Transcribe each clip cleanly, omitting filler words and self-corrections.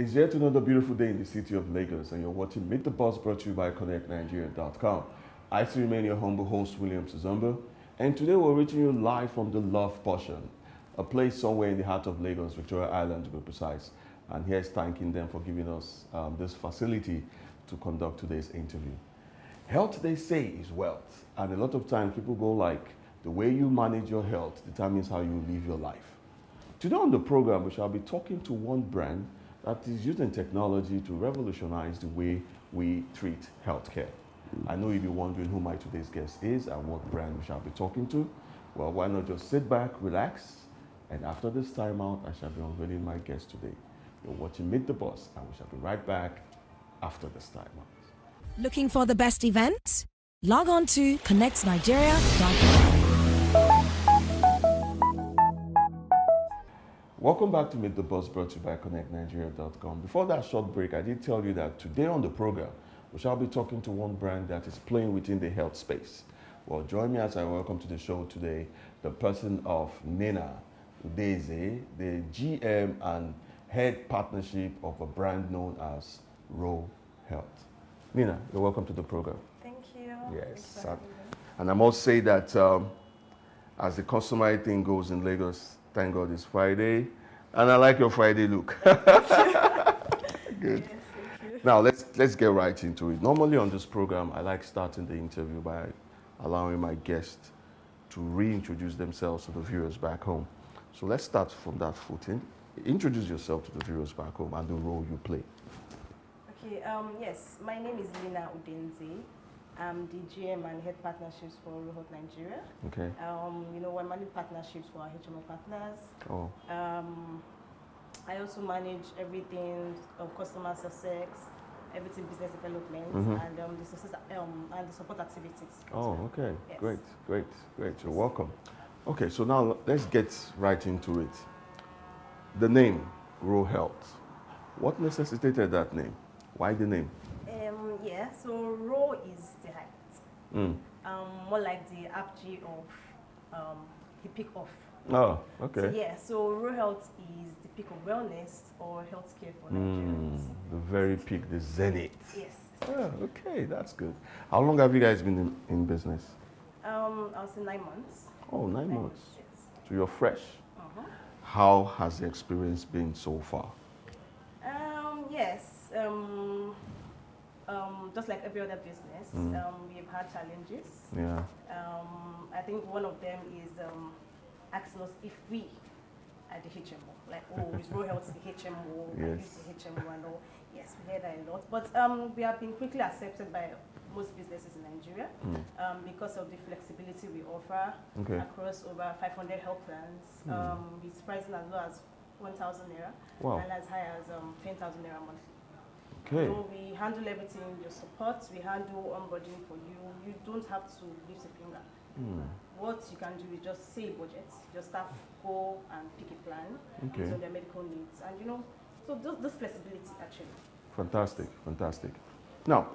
It's yet another beautiful day in the city of Lagos, and you're watching Meet the Boss, brought to you by ConnectNigeria.com. I still remain your humble host, William Suzumba, and today we're reaching you live from the Love Portion, a place somewhere in the heart of Lagos, Victoria Island to be precise. And here's thanking them for giving us this facility to conduct today's interview. Health, they say, is wealth, and a lot of times people go like, the way you manage your health determines how you live your life. Today on the program, we shall be talking to one brand that is using technology to revolutionize the way we treat healthcare. I know you'll be wondering who my today's guest is and what brand we shall be talking to. Well, why not just sit back, relax, and after this time out, I shall be unveiling my guest today. You're watching Meet the Boss, and we shall be right back after this time out. Looking for the best events? Log on to ConnectNigeria.com. Welcome back to Meet the Boss, brought to you by ConnectNigeria.com. Before that short break, I did tell you that today on the program, we shall be talking to one brand that is playing within the health space. Well, join me as I welcome to the show today the person of LINA, UDENZE, the GM and head partnership of a brand known as roHEALTH. LINA, you're welcome to the program. Thank you. Yes. And I must say that as the customary thing goes in Lagos, thank God it's Friday, and I like your Friday look. Good. Yes, Now let's get right into it. Normally on this program, I like starting the interview by allowing my guests to reintroduce themselves to the viewers back home. So let's start from that footing. Introduce yourself to the viewers back home and the role you play. Okay. Yes, my name is LINA UDENZE. I'm the GM and head partnerships for roHEALTH Nigeria. Okay. We manage partnerships for our HMO partners. Oh. I also manage everything of customer success, everything business development, and the success and the support activities. Oh, okay. Yes. Great. You're welcome. Okay, so now let's get right into it. The name, roHEALTH. What necessitated that name? Why the name? So Ro is the height. More like the apogee of the peak of. Oh, okay. So roHEALTH is the peak of wellness or healthcare for Nigerians. The very peak, the zenith. Yes. Oh, okay, that's good. How long have you guys been in business? I would say 9 months. Oh, 9 months. Yes. So you're fresh. How has the experience been so far? Just like every other business, we've had challenges. Yeah. I think one of them is asking us if we are the HMO. Like, is roHEALTH the HMO? Yes. Is the HMO and all? Yes, we hear that a lot. But we have been quickly accepted by most businesses in Nigeria because of the flexibility we offer across over 500 health plans. It's pricing as low as 1,000 naira and as high as 10,000 naira monthly. Okay. So we handle everything, your support, we handle onboarding for you. You don't have to lift a finger. What you can do is just say budget. Your staff go and pick a plan based on their medical needs. And so this flexibility actually. Fantastic. Now,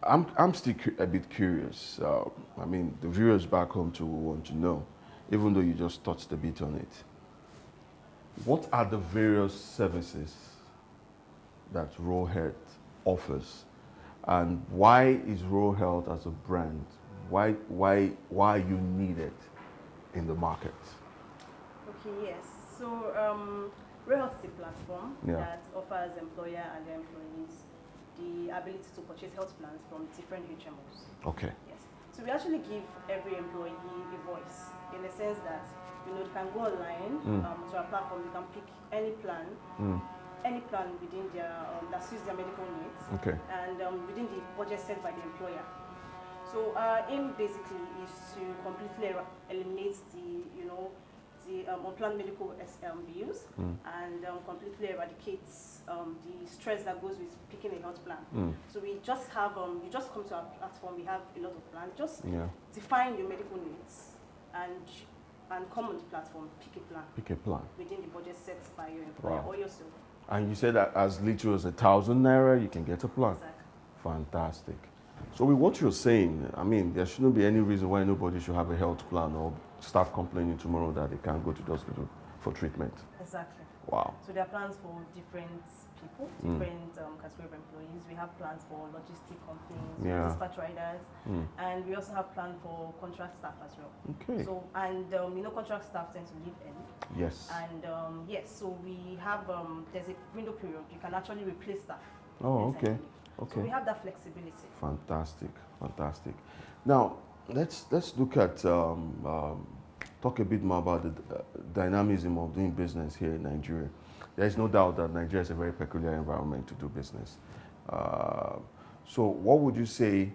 I'm still a bit curious. The viewers back home too want to know, even though you just touched a bit on it. What are the various services that roHEALTH offers, and why is roHEALTH as a brand? Why you need it in the market? Okay, yes. So roHEALTH is a platform that offers employer and their employees the ability to purchase health plans from different HMOs. Okay. Yes. So we actually give every employee a voice in the sense that they can go online to our platform. You can pick any plan. Any plan within their that suits their medical needs, and within the budget set by the employer. So our aim basically is to completely eliminate the unplanned medical bills and completely eradicates the stress that goes with picking a health plan. So we just have you just come to our platform. We have a lot of plans. Just define your medical needs and come on the platform. Pick a plan within the budget set by your employer or yourself. And you said that as little as 1,000 naira, you can get a plan. Exactly. Fantastic. So with what you're saying, there shouldn't be any reason why nobody should have a health plan or start complaining tomorrow that they can't go to the hospital for treatment. Exactly. Wow. So there are plans for different people, different category of employees. We have plans for logistic companies, dispatch riders, and we also have plans for contract staff as well. Okay. So, and contract staff tend to leave early. Yes. And yes, so we have, there's a window period. You can actually replace staff. Oh, okay. Okay. So we have that flexibility. Fantastic, fantastic. Now, let's look at, talk a bit more about the dynamism of doing business here in Nigeria. There is no doubt that Nigeria is a very peculiar environment to do business. So what would you say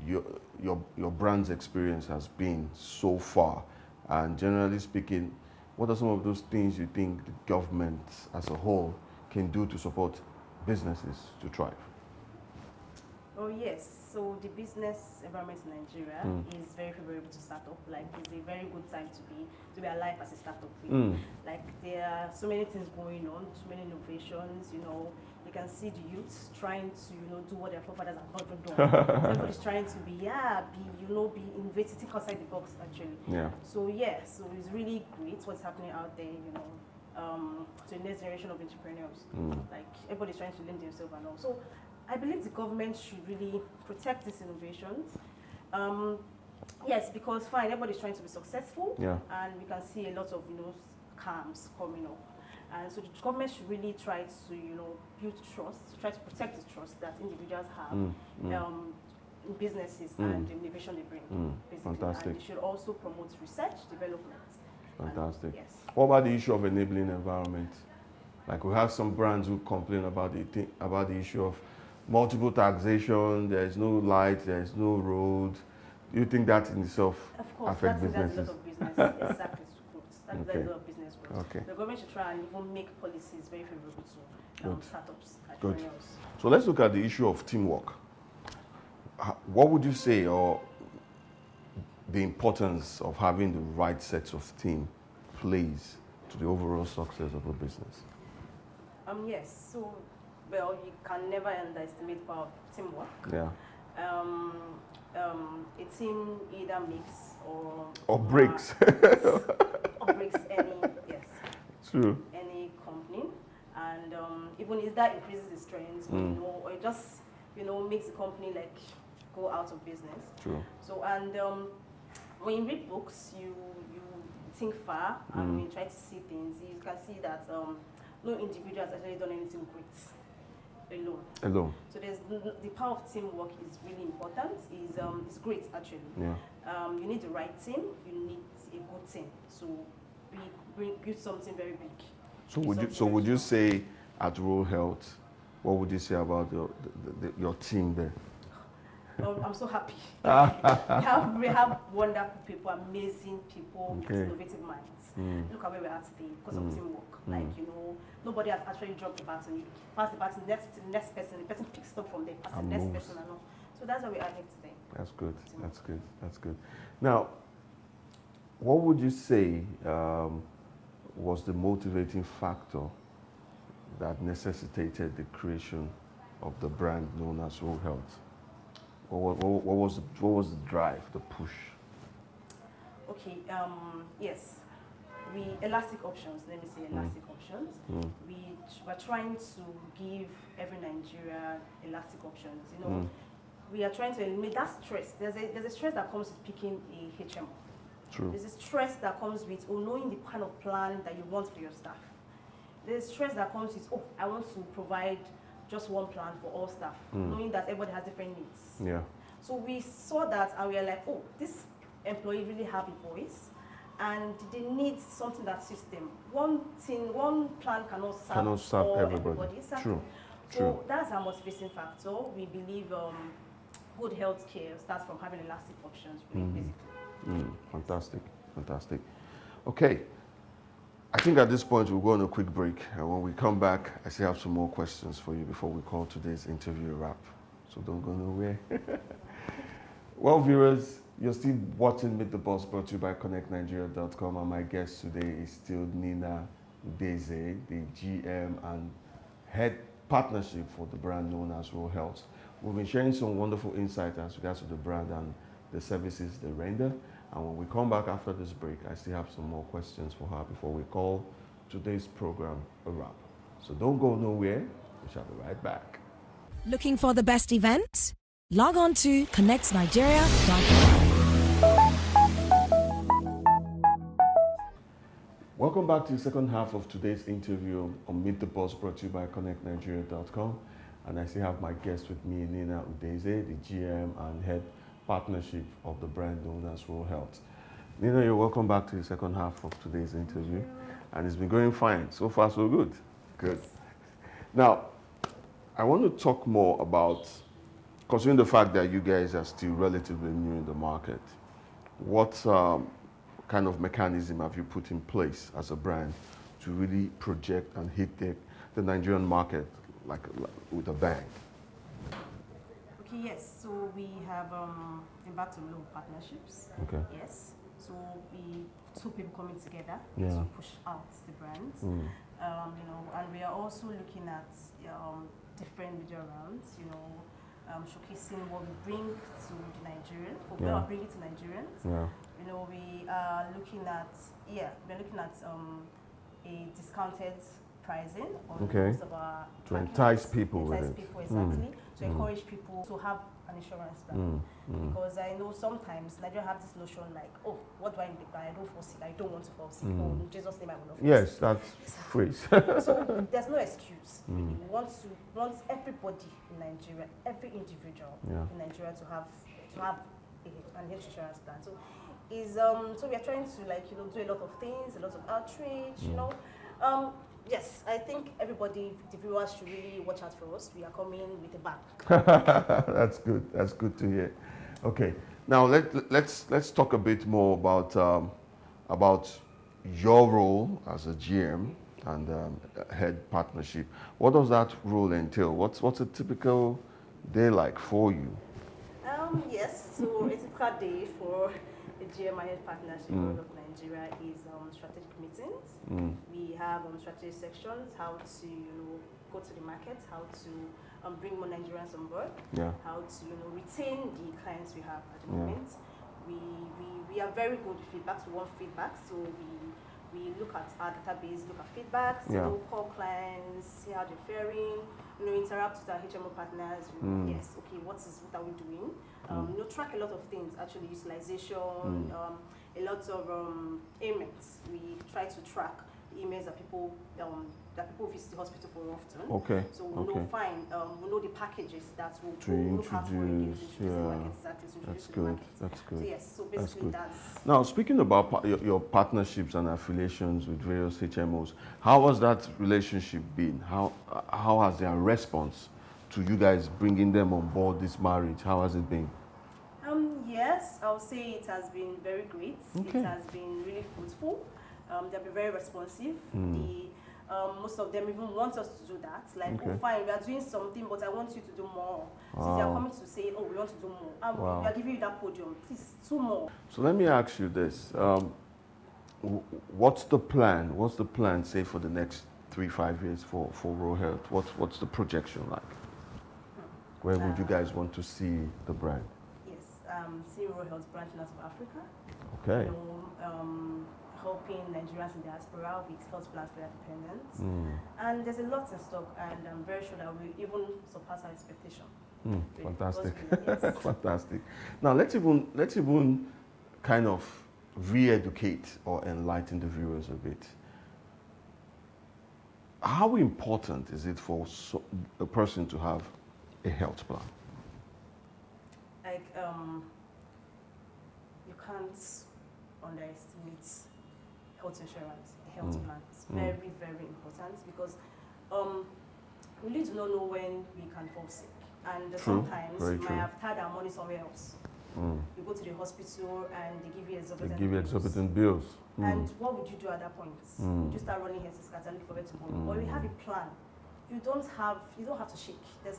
your brand's experience has been so far? And generally speaking, what are some of those things you think the government as a whole can do to support businesses to thrive? Oh yes, so the business environment in Nigeria is very favorable to start up. Like, it's a very good time to be alive as a startup. Like, there are so many things going on, so many innovations. You can see the youths trying to do what their forefathers have not done. Everybody's trying to be innovative, think outside the box actually. Yeah. So so it's really great what's happening out there. To the next generation of entrepreneurs. Like, everybody's trying to limit themselves and all. So I believe the government should really protect these innovations. Yes, because fine, everybody's trying to be successful, and we can see a lot of scams coming up. And so the government should really try to build trust, try to protect the trust that individuals have in businesses and the innovation they bring. Fantastic. And they should also promote research, development. Fantastic. Yes. What about the issue of enabling environment? Like, we have some brands who complain about the issue of multiple taxation, there's no light, there's no road. Do you think that in itself affects businesses? That's a lot of business. Exactly. That's a lot of business growth. Okay. The government should try and even make policies very favorable to startups, entrepreneurs. So let's look at the issue of teamwork. What would you say, or the importance of having the right sets of team plays to the overall success of a business? Yes. So, you can never underestimate the power of teamwork. Yeah. A team either makes or breaks. or breaks True. any company, and even if that increases the strength, or it just makes the company like go out of business. True. So, and when you read books, you think far, and when you try to see things, you can see that no individual has actually done anything great alone. So there's the power of teamwork is really important. Is great actually. Yeah. You need the right team. You need a good team. So we build something very big. So would you say at roHEALTH, what would you say about your team there? I'm so happy. we have wonderful people, amazing people with innovative minds. Look at where we are today because of teamwork. Like, nobody has actually dropped the baton. You pass the baton next to the next person. The person picks it up from there, pass the next person and all. So that's why we are here today. That's good. That's good. That's good. Now, what would you say was the motivating factor that necessitated the creation of the brand known as roHEALTH? What was the drive, the push? Okay, yes. Elastic options, let me say elastic options. We were trying to give every Nigerian elastic options. We are trying to eliminate that stress. There's a stress that comes with picking a HMO. True. There's a stress that comes with knowing the kind of plan that you want for your staff. There's stress that comes with, I want to provide just one plan for all staff, knowing that everybody has different needs. Yeah. So we saw that and we were like, this employee really have a voice and they need something that suits them. One plan cannot serve everybody. Exactly. True. So that's our motivating factor. We believe good healthcare starts from having elastic options, basically. Fantastic, fantastic. Okay, I think at this point we'll go on a quick break, and when we come back, I still have some more questions for you before we call today's interview a wrap. So don't go nowhere. Well, viewers, you're still watching Meet the Boss, brought to you by ConnectNigeria.com, and my guest today is still Nina UDENZE, the GM and head partnership for the brand known as roHEALTH. We've been sharing some wonderful insight as regards to the brand and the services they render. And when we come back after this break, I still have some more questions for her before we call today's program a wrap. So don't go nowhere. We shall be right back. Looking for the best events? Log on to connectsnigeria.com. Welcome back to the second half of today's interview on Meet the Boss, brought to you by connectnigeria.com. And I still have my guest with me, LINA UDENZE, the GM and head partnership of the brand known as roHEALTH. LINA, you're welcome back to the second half of today's interview. And it's been going fine. So far, so good. Good. Now, I want to talk more about, considering the fact that you guys are still relatively new in the market, what kind of mechanism have you put in place as a brand to really project and hit the Nigerian market like with a bang? Okay, yes. So we have embarked on a lot of partnerships. Okay. Yes. So we two people coming together Yeah. to push out the brand. And we are also looking at different media rounds. Showcasing what we bring to the Nigerians, what we are bringing to Nigerians. Yeah. We are looking at a discounted pricing on most of our to entice people with it. Exactly. To encourage people to have an insurance plan. Because I know sometimes Nigeria have this notion like, oh, what do I need to buy? I don't fall sick. I don't want to fall sick. Oh, in Jesus' name I will not fall sick. Yes, that's phrase. So there's no excuse. We want everybody in Nigeria, every individual in Nigeria to have an health insurance plan. So so we are trying to do a lot of things, a lot of outreach, yes, I think everybody, the viewers, should really watch out for us. We are coming with a bang. That's good. That's good to hear. Okay, now let's talk a bit more about your role as a GM and head partnership. What does that role entail? What's a typical day like for you? Yes, so a typical day for a GM and head partnership of Nigeria is strategic meetings. We have strategy sections, how to go to the market, how to bring more Nigerians on board, how to retain the clients we have at the moment. We are very good with feedback, so we want feedback, so we look at our database, look at feedbacks, call clients, see how they're faring, interact with our HMO partners. Yes, okay, what are we doing? Track a lot of things, actually, utilization, a lot of ailments. We try to track the emails that people visit the hospital for often. Okay. So we know the packages that will look out for exactly. So that's good. That's good. So yes, so basically that's. Now, speaking about your partnerships and affiliations with various HMOs, how has that relationship been? How has their response to you guys bringing them on board this marriage? How has it been? Yes, I'll say it has been very great. Okay. It has been really fruitful. They've been very responsive. Most of them even want us to do that. Like, oh, fine, we are doing something, but I want you to do more. So they are coming to say, oh, we want to do more. We are giving you that podium. Please, do more. So let me ask you this. What's the plan? What's the plan, say, for the next 3-5 years for roHEALTH? What's the projection like? Where would you guys want to see the brand? See roHEALTH branching out of Africa. Okay. Helping Nigerians in diaspora with health plans for their dependents. And there's a lot in stock, and I'm very sure that we'll even surpass our expectation. Fantastic. Yes. Fantastic. Now let's even kind of re-educate or enlighten the viewers a bit. How important is it for a person to have a health plan? Like, you can't underestimate health insurance, the health plan. It's very, very important because we really do not know when we can fall sick. And sometimes we might have tied our money somewhere else. You go to the hospital and they give you exorbitant bills. And what would you do at that point? Would you start running health scatter for where to go? Or you have a plan. You don't have to shake. You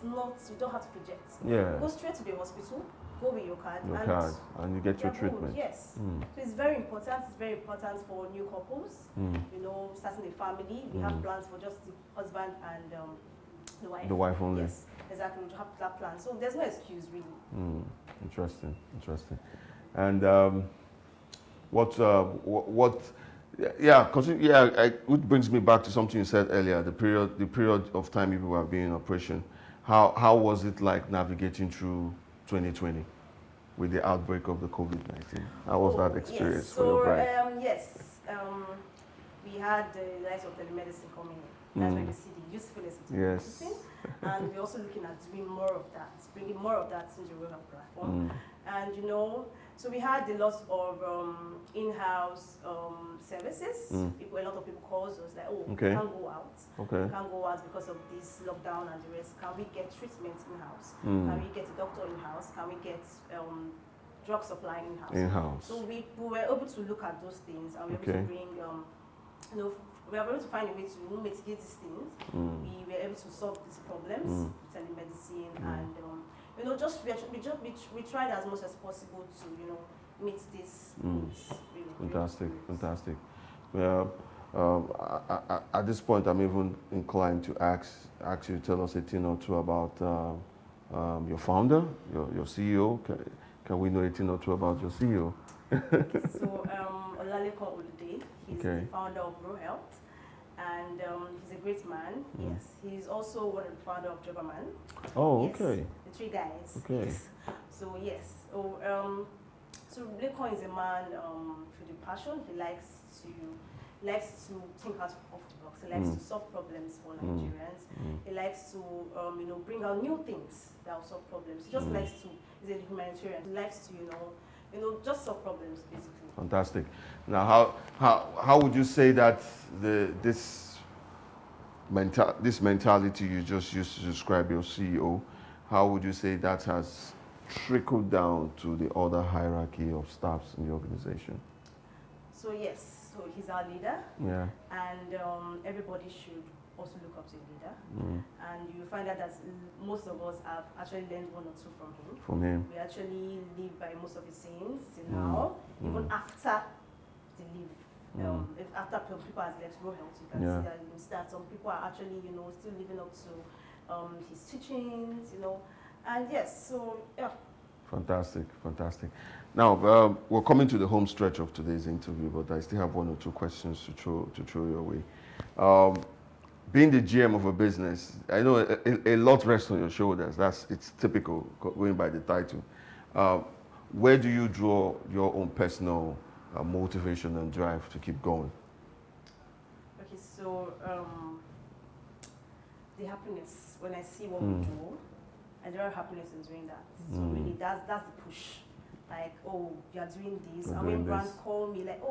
don't have to project. Yeah. You go straight to the hospital, go with your card, and you get your treatment. Yes. So it's very important. It's very important for new couples. Starting a family. We have plans for just the husband and the wife. The wife only. Yes, exactly. We have that plan. So there's no excuse really. Interesting. And what Yeah, which brings me back to something you said earlier, the period of time you were being in operation. How was it like navigating through 2020 with the outbreak of the COVID-19? How was that experience yes. for your brand? We had the rise of telemedicine coming in. That's where we see the usefulness of telemedicine. And we're also looking at doing more of that, bringing more of that into the roHEALTH platform. And so we had a lot of in-house services. A lot of people calls us like, we can't go out. We can't go out because of this lockdown and the rest. Can we get treatment in-house? Can we get a doctor in-house? Can we get drug supply in-house? So we were able to look at those things and we were able to bring, we were able to find a way to mitigate these things. We were able to solve these problems with telemedicine and we tried as much as possible to meet this needs. Fantastic. Well, at this point, I'm even inclined to ask you to tell us a thing or two about your founder, your CEO. Can we know a thing or two about your CEO? So, he's the founder of roHEALTH. And he's a great man. Yes, he's also one of the founder of Jobberman. Oh, yes, okay. The three guys. Okay. Yes. So yes. So Lekon is a man with the passion. He likes to think out of the box. He likes to solve problems for Nigerians. He likes to bring out new things that will solve problems. He just likes to. He's a humanitarian. He likes to just solve problems basically. Fantastic. Now, how would you say that this mentality you just used to describe your CEO, how would you say that has trickled down to the other hierarchy of staffs in the organization? So yes, so he's our leader. Yeah. And everybody should also look up to a leader. And you find out that most of us have actually learned one or two from him. We actually live by most of his sayings till now, even after the leave. If after people has left roHEALTH, you can see that some people are actually, still living up to his teachings, and yes, so yeah. Fantastic. Now, we're coming to the home stretch of today's interview, but I still have one or two questions to throw your way. Being the GM of a business, I know a lot rests on your shoulders. It's typical, going by the title. Where do you draw your own personal motivation and drive to keep going? Okay, so the happiness, when I see what we do, I draw happiness in doing that. So really, that's the push. Like, you are doing this. And when brands call me, like,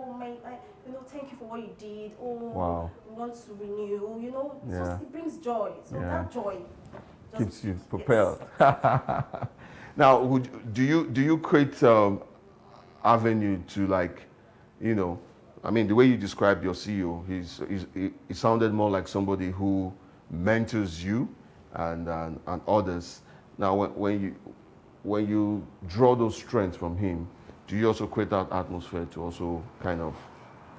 thank you for what you did. Wow. We want to renew. So it brings joy. So that joy keeps you propelled. Yes. Now, do you create avenue to, like, I mean, the way you described your CEO, he sounded more like somebody who mentors you and others. Now, when you draw those strengths from him, do you also create that atmosphere to also kind of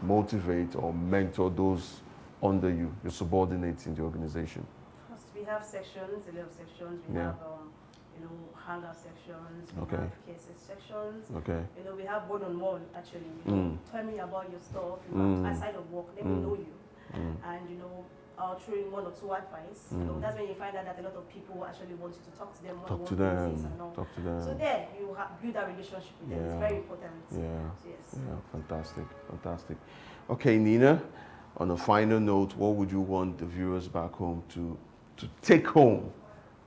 motivate or mentor those under you, your subordinates in the organization? We have sections, a lot of sections. We have hangout sections, we have cases sections. We have one-on-one actually. Tell me about your stuff. Outside of work, let me know you. And I'll throw in one or two advice. That's when you find out that a lot of people actually want you to talk to them. Talk to them. So there, you build that relationship with them. It's very important. Yes. Fantastic. Okay, Nina, on a final note, what would you want the viewers back home to take home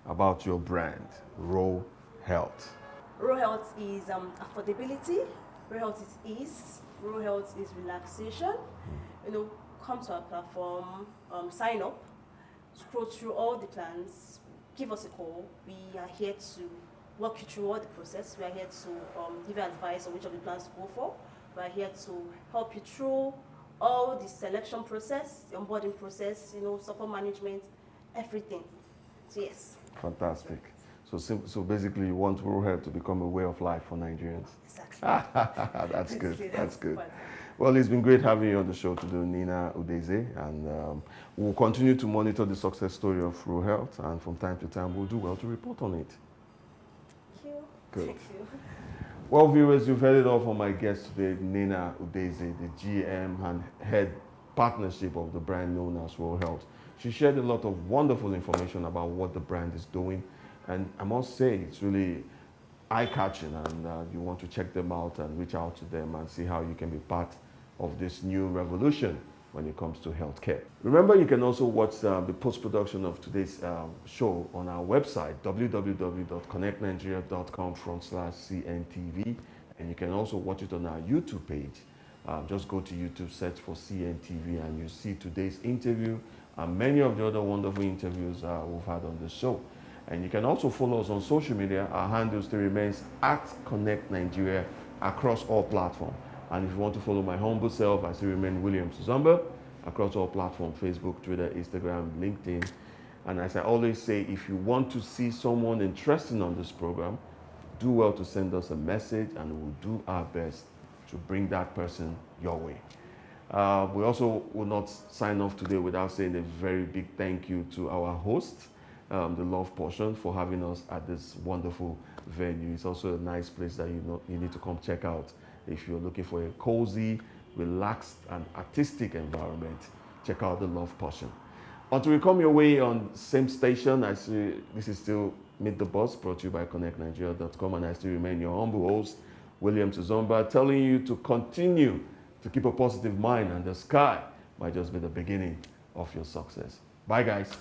about your brand, roHEALTH? roHEALTH is affordability. roHEALTH is ease. roHEALTH is relaxation. Come to our platform, sign up, scroll through all the plans, give us a call. We are here to walk you through all the process. We are here to give you advice on which of the plans to go for. We are here to help you through all the selection process, the onboarding process, support management, everything. So yes. Fantastic. So basically, you want roHEALTH to become a way of life for Nigerians. Exactly. That's good. Well, it's been great having you on the show today, Nina UDENZE, and we'll continue to monitor the success story of roHEALTH, and from time to time, we'll do well to report on it. Thank you. Good. Thank you. Well, viewers, you've heard it all from my guest today, Nina UDENZE, the GM and head partnership of the brand known as roHEALTH. She shared a lot of wonderful information about what the brand is doing, and I must say it's really eye-catching, and you want to check them out and reach out to them and see how you can be part of this new revolution when it comes to healthcare. Remember, you can also watch the post-production of today's show on our website, www.connectnigeria.com/CNTV, and you can also watch it on our YouTube page. Just go to YouTube, search for CNTV, and you see today's interview and many of the other wonderful interviews we've had on the show. And you can also follow us on social media. Our handle still remains @ConnectNigeria across all platforms. And if you want to follow my humble self, I still remain Williams Zumba across all platforms, Facebook, Twitter, Instagram, LinkedIn. And as I always say, if you want to see someone interesting on this program, do well to send us a message and we'll do our best to bring that person your way. We also will not sign off today without saying a very big thank you to our host, the Love Portion, for having us at this wonderful venue. It's also a nice place that you need to come check out. If you're looking for a cozy, relaxed, and artistic environment, check out the Love Portion. Until we come your way on same station, I see this is still Meet the Boss, brought to you by ConnectNigeria.com, and I still remain your humble host, Williams Zumba, telling you to continue to keep a positive mind, and the sky might just be the beginning of your success. Bye, guys.